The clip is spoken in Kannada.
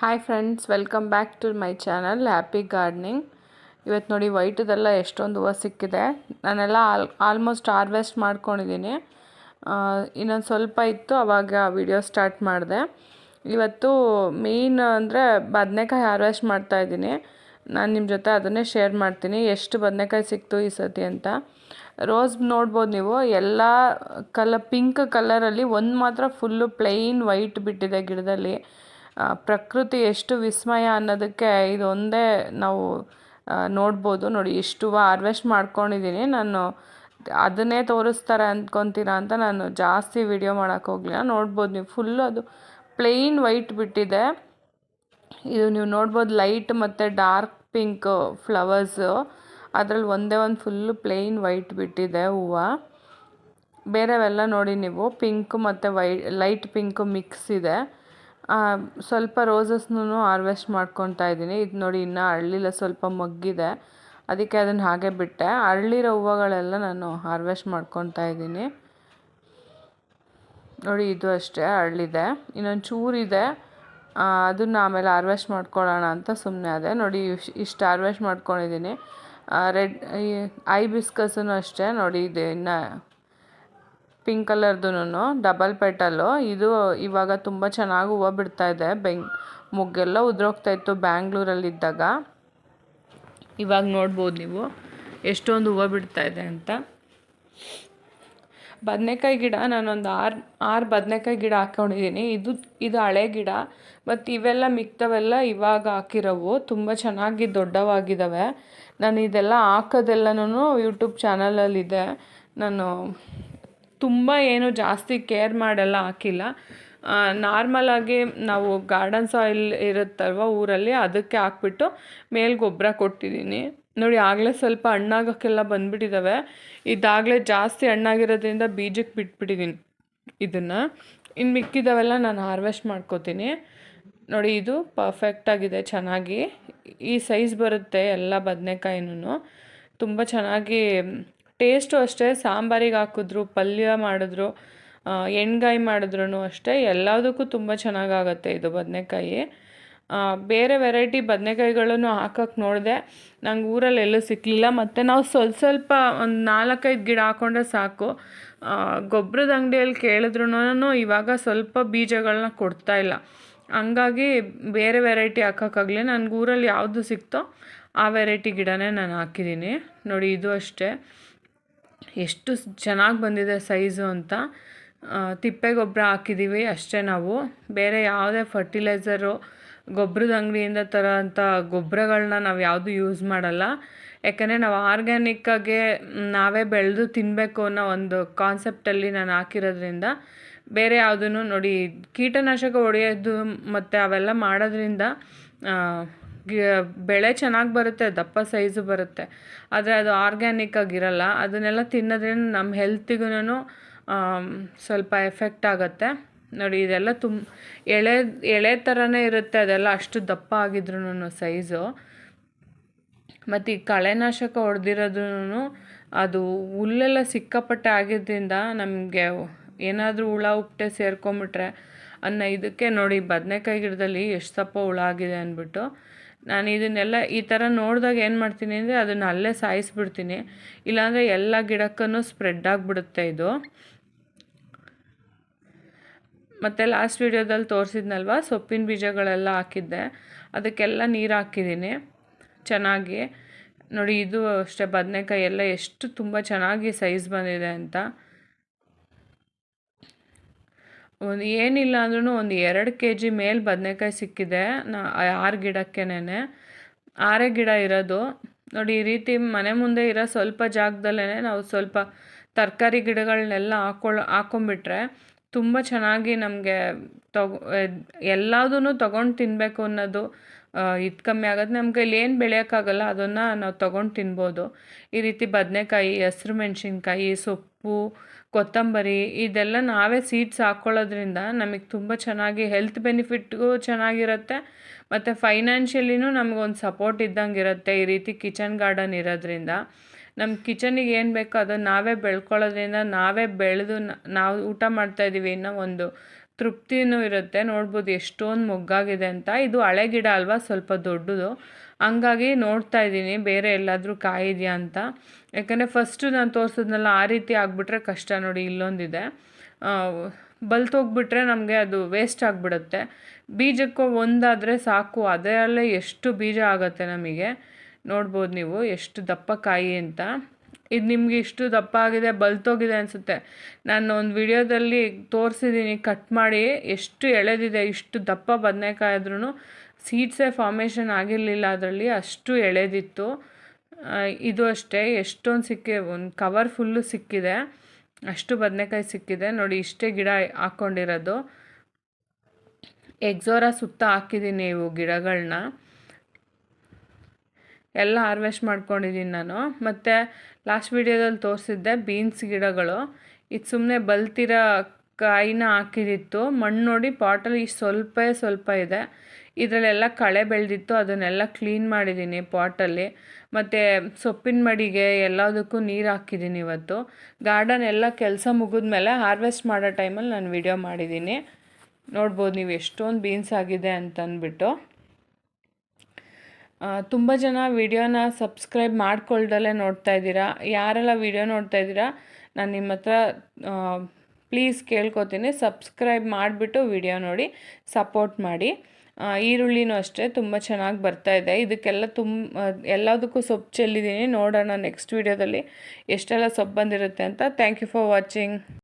Hi friends, welcome back to my channel happy gardening. ಇವತ್ತು ನೋಡಿ ವೈಟದೆಲ್ಲ ಎಷ್ಟೊಂದು ಹೂವು ಸಿಕ್ಕಿದೆ. ನಾನೆಲ್ಲ ಆಲ್ಮೋಸ್ಟ್ ಹಾರ್ವೆಸ್ಟ್ ಮಾಡ್ಕೊಂಡಿದ್ದೀನಿ. ಇನ್ನೊಂದು ಸ್ವಲ್ಪ ಇತ್ತು, ಆವಾಗ ವಿಡಿಯೋ ಸ್ಟಾರ್ಟ್ ಮಾಡಿದೆ. ಇವತ್ತು ಮೇಯ್ನ್ ಅಂದರೆ ಬದನೆಕಾಯಿ ಹಾರ್ವೆಸ್ಟ್ ಮಾಡ್ತಾಯಿದ್ದೀನಿ. ನಾನು ನಿಮ್ಮ ಜೊತೆ ಅದನ್ನೇ ಶೇರ್ ಮಾಡ್ತೀನಿ, ಎಷ್ಟು ಬದನೆಕಾಯಿ ಸಿಕ್ತು ಈ ಸತಿ ಅಂತ. ರೋಸ್ ನೋಡ್ಬೋದು ನೀವು, ಎಲ್ಲ ಪಿಂಕ್ ಕಲರಲ್ಲಿ ಒಂದು ಮಾತ್ರ ಫುಲ್ಲು ಪ್ಲೈನ್ ವೈಟ್ ಬಿಟ್ಟಿದೆ ಗಿಡದಲ್ಲಿ. ಪ್ರಕೃತಿ ಎಷ್ಟು ವಿಸ್ಮಯ ಅನ್ನೋದಕ್ಕೆ ಇದೊಂದೇ ನಾವು ನೋಡ್ಬೋದು. ನೋಡಿ ಎಷ್ಟು ಹಾರ್ವೆಸ್ಟ್ ಮಾಡ್ಕೊಂಡಿದ್ದೀನಿ. ನಾನು ಅದನ್ನೇ ತೋರಿಸ್ತಾರೆ ಅಂದ್ಕೊತೀರಾ ಅಂತ ನಾನು ಜಾಸ್ತಿ ವಿಡಿಯೋ ಮಾಡೋಕ್ಕೆ ಹೋಗಲಿಲ್ಲ. ನೋಡ್ಬೋದು ನೀವು, ಫುಲ್ಲು ಅದು ಪ್ಲೈನ್ ವೈಟ್ ಬಿಟ್ಟಿದೆ. ಇದು ನೀವು ನೋಡ್ಬೋದು ಲೈಟ್ ಮತ್ತು ಡಾರ್ಕ್ ಪಿಂಕ್ ಫ್ಲವರ್ಸು, ಅದರಲ್ಲಿ ಒಂದೇ ಒಂದು ಫುಲ್ಲು ಪ್ಲೈನ್ ವೈಟ್ ಬಿಟ್ಟಿದೆ ಹೂವು. ಬೇರೆವೆಲ್ಲ ನೋಡಿ ನೀವು ಪಿಂಕ್ ಮತ್ತು ಲೈಟ್ ಪಿಂಕು ಮಿಕ್ಸ್ ಇದೆ. ಸ್ವಲ್ಪ ರೋಸಸ್ನೂ ಹಾರ್ವೆಸ್ಟ್ ಮಾಡ್ಕೊತಾ ಇದ್ದೀನಿ. ಇದು ನೋಡಿ ಇನ್ನೂ ಅರಳಿಲ್ಲ, ಸ್ವಲ್ಪ ಮಗ್ಗಿದೆ, ಅದಕ್ಕೆ ಅದನ್ನು ಹಾಗೆ ಬಿಟ್ಟೆ. ಅರಳಿರೋ ಹೂವುಗಳೆಲ್ಲ ನಾನು ಹಾರ್ವೆಸ್ಟ್ ಮಾಡ್ಕೊತಾ ಇದ್ದೀನಿ. ನೋಡಿ ಇದು ಅಷ್ಟೇ ಅರಳಿದೆ, ಇನ್ನೊಂದು ಚೂರಿದೆ, ಅದನ್ನು ಆಮೇಲೆ ಹಾರ್ವೆಸ್ಟ್ ಮಾಡ್ಕೊಳ್ಳೋಣ ಅಂತ ಸುಮ್ಮನೆ ಅದೇ. ನೋಡಿ ಇಷ್ಟು ಹಾರ್ವೆಸ್ಟ್ ಮಾಡ್ಕೊಂಡಿದ್ದೀನಿ. ರೆಡ್ ಐಬಿಸ್ಕಸ್ಸೂ ಅಷ್ಟೇ ನೋಡಿ, ಇದೆ ಇನ್ನು ಪಿಂಕ್ ಕಲರ್ದು ಡಬಲ್ ಪೆಟಲ್ಲು. ಇದು ಇವಾಗ ತುಂಬ ಚೆನ್ನಾಗಿ ಹೂವು ಬಿಡ್ತಾಯಿದೆ. ಮೊಗ್ಗೆಲ್ಲ ಉದುರೋಗ್ತಾಯಿತ್ತು ಬ್ಯಾಂಗ್ಳೂರಲ್ಲಿದ್ದಾಗ. ಇವಾಗ ನೋಡ್ಬೋದು ನೀವು ಎಷ್ಟೊಂದು ಹೂವು ಬಿಡ್ತಾಯಿದೆ ಅಂತ. ಬದನೆಕಾಯಿ ಗಿಡ ನಾನೊಂದು ಆರು ಬದನೆಕಾಯಿ ಗಿಡ ಹಾಕ್ಕೊಂಡಿದ್ದೀನಿ. ಇದು ಹಳೆ ಗಿಡ, ಮತ್ತು ಇವೆಲ್ಲ ಮಿಕ್ತವೆಲ್ಲ ಇವಾಗ ಹಾಕಿರೋವು, ತುಂಬ ಚೆನ್ನಾಗಿ ದೊಡ್ಡವಾಗಿದ್ದಾವೆ. ನಾನು ಇದೆಲ್ಲ ಹಾಕೋದೆಲ್ಲನೂ ಯೂಟ್ಯೂಬ್ ಚಾನಲಲ್ಲಿದೆ. ನಾನು ತುಂಬ ಏನು ಜಾಸ್ತಿ ಕೇರ್ ಮಾಡೆಲ್ಲ ಹಾಕಿಲ್ಲ. ನಾರ್ಮಲಾಗಿ ನಾವು ಗಾರ್ಡನ್ ಸಾಯಿಲ್ ಇರುತ್ತಲ್ವ ಊರಲ್ಲಿ, ಅದಕ್ಕೆ ಹಾಕ್ಬಿಟ್ಟು ಮೇಲೆ ಗೊಬ್ಬರ ಕೊಟ್ಟಿದ್ದೀನಿ. ನೋಡಿ ಆಗಲೇ ಸ್ವಲ್ಪ ಹಣ್ಣಾಗೋಕ್ಕೆಲ್ಲ ಬಂದುಬಿಟ್ಟಿದ್ದಾವೆ. ಇದಾಗಲೇ ಜಾಸ್ತಿ ಹಣ್ಣಾಗಿರೋದ್ರಿಂದ ಬೀಜಕ್ಕೆ ಬಿಟ್ಬಿಟ್ಟಿದ್ದೀನಿ ಇದನ್ನು. ಇನ್ನು ಮಿಕ್ಕಿದವೆಲ್ಲ ನಾನು ಹಾರ್ವೆಸ್ಟ್ ಮಾಡ್ಕೋತೀನಿ. ನೋಡಿ ಇದು ಪರ್ಫೆಕ್ಟಾಗಿದೆ, ಚೆನ್ನಾಗಿ ಈ ಸೈಜ್ ಬರುತ್ತೆ ಎಲ್ಲ ಬದನೆಕಾಯಿನೂ. ತುಂಬ ಚೆನ್ನಾಗಿ ಟೇಸ್ಟು ಅಷ್ಟೇ. ಸಾಂಬಾರಿಗೆ ಹಾಕಿದ್ರು, ಪಲ್ಯ ಮಾಡಿದ್ರು, ಎಣ್ಗಾಯಿ ಮಾಡಿದ್ರು ಅಷ್ಟೇ, ಎಲ್ಲದಕ್ಕೂ ತುಂಬ ಚೆನ್ನಾಗಾಗುತ್ತೆ ಇದು ಬದನೆಕಾಯಿ. ಬೇರೆ ವೆರೈಟಿ ಬದನೆಕಾಯಿಗಳನ್ನು ಹಾಕೋಕ್ಕೆ ನೋಡಿದೆ, ನಂಗೆ ಊರಲ್ಲಿ ಎಲ್ಲೂ ಸಿಕ್ಕಲಿಲ್ಲ. ಮತ್ತು ನಾವು ಸ್ವಲ್ಪ ಒಂದು 4-5 ಗಿಡ ಹಾಕ್ಕೊಂಡ್ರೆ ಸಾಕು. ಗೊಬ್ಬರದ ಅಂಗಡಿಯಲ್ಲಿ ಕೇಳಿದ್ರೂ ಇವಾಗ ಸ್ವಲ್ಪ ಬೀಜಗಳನ್ನ ಕೊಡ್ತಾಯಿಲ್ಲ. ಹಂಗಾಗಿ ಬೇರೆ ವೆರೈಟಿ ಹಾಕೋಕ್ಕಾಗಲಿ, ನನಗೆ ಊರಲ್ಲಿ ಯಾವುದು ಸಿಕ್ತೋ ಆ ವೆರೈಟಿ ಗಿಡನೇ ನಾನು ಹಾಕಿದ್ದೀನಿ. ನೋಡಿ ಇದು ಅಷ್ಟೇ, ಎಷ್ಟು ಚೆನ್ನಾಗಿ ಬಂದಿದೆ ಸೈಜು ಅಂತ. ತಿಪ್ಪೆ ಗೊಬ್ಬರ ಹಾಕಿದ್ದೀವಿ ಅಷ್ಟೇ ನಾವು. ಬೇರೆ ಯಾವುದೇ ಫರ್ಟಿಲೈಸರು, ಗೊಬ್ಬರದ ಅಂಗಡಿಯಿಂದ ತರೋಂಥ ಗೊಬ್ಬರಗಳನ್ನ ನಾವು ಯಾವುದು ಯೂಸ್ ಮಾಡಲ್ಲ. ಯಾಕಂದರೆ ನಾವು ಆರ್ಗ್ಯಾನಿಕ್ಕಾಗೆ ನಾವೇ ಬೆಳೆದು ತಿನ್ನಬೇಕು ಅನ್ನೋ ಒಂದು ಕಾನ್ಸೆಪ್ಟಲ್ಲಿ ನಾನು ಹಾಕಿರೋದ್ರಿಂದ ಬೇರೆ ಯಾವುದೂ ನೋಡಿ ಕೀಟನಾಶಕ ಹೊಡೆಯೋದು ಮತ್ತು ಅವೆಲ್ಲ ಮಾಡೋದ್ರಿಂದ ಬೆಳೆ ಚೆನ್ನಾಗಿ ಬರುತ್ತೆ, ದಪ್ಪ ಸೈಜು ಬರುತ್ತೆ. ಆದರೆ ಅದು ಆರ್ಗ್ಯಾನಿಕ್ಕಾಗಿರಲ್ಲ. ಅದನ್ನೆಲ್ಲ ತಿನ್ನೋದ್ರಿಂದ ನಮ್ಮ ಹೆಲ್ತಿಗೂ ಸ್ವಲ್ಪ ಎಫೆಕ್ಟ್ ಆಗುತ್ತೆ. ನೋಡಿ ಇದೆಲ್ಲ ಎಳೆ ಥರನೇ ಇರುತ್ತೆ, ಅದೆಲ್ಲ ಅಷ್ಟು ದಪ್ಪ ಆಗಿದ್ರೂ ಸೈಜು. ಮತ್ತು ಈ ಕಳೆನಾಶಕ ಹೊಡೆದಿರೋದ್ರೂ ಅದು ಹುಲ್ಲೆಲ್ಲ ಸಿಕ್ಕಾಪಟ್ಟೆ ಆಗಿದ್ದರಿಂದ ನಮಗೆ ಏನಾದರೂ ಹುಳ ಉಪ್ಪಟೆ ಸೇರ್ಕೊಂಬಿಟ್ರೆ ಅನ್ನೋ ಇದಕ್ಕೆ ನೋಡಿ ಬದನೆಕಾಯಿ ಗಿಡದಲ್ಲಿ ಎಷ್ಟು ದಪ್ಪ ಹುಳ ಆಗಿದೆ ಅಂದ್ಬಿಟ್ಟು ನಾನು ಇದನ್ನೆಲ್ಲ ಈ ಥರ ನೋಡಿದಾಗ ಏನು ಮಾಡ್ತೀನಿ ಅಂದರೆ ಅದನ್ನು ಅಲ್ಲೇ ಸಾಯಿಸ್ಬಿಡ್ತೀನಿ. ಇಲ್ಲಾಂದರೆ ಎಲ್ಲ ಗಿಡಕ್ಕೂ ಸ್ಪ್ರೆಡ್ ಆಗಿಬಿಡುತ್ತೆ ಇದು. ಮತ್ತು ಲಾಸ್ಟ್ ವೀಡಿಯೋದಲ್ಲಿ ತೋರಿಸಿದ್ನಲ್ವ ಸೊಪ್ಪಿನ ಬೀಜಗಳೆಲ್ಲ ಹಾಕಿದ್ದೆ, ಅದಕ್ಕೆಲ್ಲ ನೀರು ಹಾಕಿದ್ದೀನಿ ಚೆನ್ನಾಗಿ. ನೋಡಿ ಇದು ಅಷ್ಟೇ, ಬದನೆಕಾಯಿ ಎಲ್ಲ ಎಷ್ಟು ತುಂಬ ಚೆನ್ನಾಗಿ ಸೈಜ್ ಬಂದಿದೆ ಅಂತ. ಒಂದು ಏನಿಲ್ಲ ಅಂದ್ರೂ ಒಂದು 2 kg ಮೇಲೆ ಬದನೆಕಾಯಿ ಸಿಕ್ಕಿದೆ 6 ಗಿಡಕ್ಕೇನೆ. 6 ಗಿಡ ಇರೋದು. ನೋಡಿ ಈ ರೀತಿ ಮನೆ ಮುಂದೆ ಇರೋ ಸ್ವಲ್ಪ ಜಾಗದಲ್ಲೇ ನಾವು ಸ್ವಲ್ಪ ತರಕಾರಿ ಗಿಡಗಳನ್ನೆಲ್ಲ ಹಾಕೊಂಬಿಟ್ರೆ ತುಂಬ ಚೆನ್ನಾಗಿ ನಮಗೆ ಎಲ್ಲದೂ ತೊಗೊಂಡು ತಿನ್ನಬೇಕು ಅನ್ನೋದು ಇದು ಕಮ್ಮಿ ಆಗುತ್ತೆ. ನಮ್ಮ ಕೈಲಿ ಏನು ಬೆಳೆಯೋಕ್ಕಾಗಲ್ಲ ಅದನ್ನು ನಾವು ತೊಗೊಂಡು ತಿನ್ಬೋದು. ಈ ರೀತಿ ಬದನೆಕಾಯಿ, ಹಸಿರು ಮೆಣಸಿನ್ಕಾಯಿ, ಸೊಪ್ಪು, ಕೊತ್ತಂಬರಿ ಇದೆಲ್ಲ ನಾವೇ ಸೀಡ್ಸ್ ಹಾಕ್ಕೊಳ್ಳೋದ್ರಿಂದ ನಮಗೆ ತುಂಬ ಚೆನ್ನಾಗಿ ಹೆಲ್ತ್ ಬೆನಿಫಿಟ್ಗೂ ಚೆನ್ನಾಗಿರುತ್ತೆ, ಮತ್ತು ಫೈನಾನ್ಷಿಯಲಿನೂ ನಮಗೊಂದು ಸಪೋರ್ಟ್ ಇದ್ದಂಗೆ ಇರುತ್ತೆ. ಈ ರೀತಿ ಕಿಚನ್ ಗಾರ್ಡನ್ ಇರೋದ್ರಿಂದ ನಮ್ಮ ಕಿಚನಿಗೆ ಏನು ಬೇಕೋ ಅದನ್ನು ನಾವೇ ಬೆಳ್ಕೊಳ್ಳೋದ್ರಿಂದ ನಾವೇ ಬೆಳೆದು ನಾವು ಊಟ ಮಾಡ್ತಾಯಿದ್ದೀವಿ. ಇನ್ನೂ ಒಂದು ತೃಪ್ತಿನೂ ಇರುತ್ತೆ. ನೋಡ್ಬೋದು ಎಷ್ಟೊಂದು ಮೊಗ್ಗಾಗಿದೆ ಅಂತ. ಇದು ಹಳೆ ಗಿಡ ಅಲ್ವಾ, ಸ್ವಲ್ಪ ದೊಡ್ಡದು, ಹಂಗಾಗಿ ನೋಡ್ತಾ ಇದ್ದೀನಿ ಬೇರೆ ಎಲ್ಲಾದರೂ ಕಾಯಿ ಇದೆಯಾ ಅಂತ. ಯಾಕಂದರೆ ಫಸ್ಟು ನಾನು ತೋರಿಸಿದ್ನಲ್ಲ ಆ ರೀತಿ ಆಗಿಬಿಟ್ರೆ ಕಷ್ಟ. ನೋಡಿ ಇಲ್ಲೊಂದಿದೆ, ಬಲ್ತೋಗ್ಬಿಟ್ರೆ ನಮಗೆ ಅದು ವೇಸ್ಟ್ ಆಗಿಬಿಡುತ್ತೆ. ಬೀಜಕ್ಕೂ ಒಂದಾದರೆ ಸಾಕು, ಅದರಲ್ಲೇ ಎಷ್ಟು ಬೀಜ ಆಗುತ್ತೆ ನಮಗೆ. ನೋಡ್ಬೋದು ನೀವು ಎಷ್ಟು ದಪ್ಪ ಕಾಯಿ ಅಂತ. ಇದು ನಿಮಗೆ ಇಷ್ಟು ದಪ್ಪ ಆಗಿದೆ, ಬಲ್ತೋಗಿದೆ ಅನಿಸುತ್ತೆ. ನಾನು ಒಂದು ವಿಡಿಯೋದಲ್ಲಿ ತೋರಿಸಿದ್ದೀನಿ ಕಟ್ ಮಾಡಿ, ಎಷ್ಟು ಎಳೆದಿದೆ. ಇಷ್ಟು ದಪ್ಪ ಬದನೆಕಾಯಿ ಆದ್ರೂ ಸೀಡ್ಸೇ ಫಾರ್ಮೇಷನ್ ಆಗಿರಲಿಲ್ಲ ಅದರಲ್ಲಿ, ಅಷ್ಟು ಎಳೆದಿತ್ತು. ಇದು ಅಷ್ಟೇ, ಎಷ್ಟೊಂದು ಒಂದು ಕವರ್ ಫುಲ್ಲು ಸಿಕ್ಕಿದೆ, ಅಷ್ಟು ಬದನೆಕಾಯಿ ಸಿಕ್ಕಿದೆ. ನೋಡಿ ಇಷ್ಟೇ ಗಿಡ ಹಾಕ್ಕೊಂಡಿರೋದು. ಎಕ್ಸೋರಾ ಸುತ್ತ ಹಾಕಿದ್ದೀನಿ ಇವು ಗಿಡಗಳನ್ನ ಎಲ್ಲ ಹಾರ್ವೆಸ್ಟ್ ಮಾಡ್ಕೊಂಡಿದ್ದೀನಿ ನಾನು. ಮತ್ತು ಲಾಸ್ಟ್ ವೀಡಿಯೋದಲ್ಲಿ ತೋರಿಸಿದ್ದೆ ಬೀನ್ಸ್ ಗಿಡಗಳು. ಇದು ಸುಮ್ಮನೆ ಬಲ್ತಿರೋ ಕಾಯಿನ ಹಾಕಿದಿತ್ತು. ಮಣ್ಣು ನೋಡಿ ಪಾಟಲ್ಲಿ ಸ್ವಲ್ಪ ಇದೆ. ಇದರಲ್ಲೆಲ್ಲ ಕಳೆ ಬೆಳೆದಿತ್ತು, ಅದನ್ನೆಲ್ಲ ಕ್ಲೀನ್ ಮಾಡಿದ್ದೀನಿ ಪಾಟಲ್ಲಿ. ಮತ್ತು ಸೊಪ್ಪಿನ ಮಡಿಗೆ ಎಲ್ಲದಕ್ಕೂ ನೀರು ಹಾಕಿದ್ದೀನಿ ಇವತ್ತು. ಗಾರ್ಡನ್ ಎಲ್ಲ ಕೆಲಸ ಮುಗಿದ್ಮೇಲೆ ಹಾರ್ವೆಸ್ಟ್ ಮಾಡೋ ಟೈಮಲ್ಲಿ ನಾನು ವಿಡಿಯೋ ಮಾಡಿದ್ದೀನಿ. ನೋಡ್ಬೋದು ನೀವು ಎಷ್ಟೊಂದು ಬೀನ್ಸ್ ಆಗಿದೆ ಅಂತಂದ್ಬಿಟ್ಟು. ತುಂಬ ಜನ ವಿಡಿಯೋನ ಸಬ್ಸ್ಕ್ರೈಬ್ ಮಾಡ್ಕೊಳ್ದಲ್ಲೇ ನೋಡ್ತಾ ಇದ್ದೀರಾ. ಯಾರೆಲ್ಲ ವಿಡಿಯೋ ನೋಡ್ತಾ ಇದ್ದೀರಾ, ನಾನು ನಿಮ್ಮ ಹತ್ರ ಪ್ಲೀಸ್ ಕೇಳ್ಕೊತೀನಿ, ಸಬ್ಸ್ಕ್ರೈಬ್ ಮಾಡಿಬಿಟ್ಟು ವಿಡಿಯೋ ನೋಡಿ ಸಪೋರ್ಟ್ ಮಾಡಿ. ಈರುಳ್ಳಿನೂ ಅಷ್ಟೇ ತುಂಬ ಚೆನ್ನಾಗಿ ಬರ್ತಾಯಿದೆ. ಇದಕ್ಕೆಲ್ಲ ಎಲ್ಲದಕ್ಕೂ ಸೊಪ್ಪು ಚೆಲ್ಲಿದ್ದೀನಿ. ನೋಡೋಣ ನೆಕ್ಸ್ಟ್ ವೀಡಿಯೋದಲ್ಲಿ ಎಷ್ಟೆಲ್ಲ ಸೊಪ್ಪು ಬಂದಿರುತ್ತೆ ಅಂತ. Thank you for watching.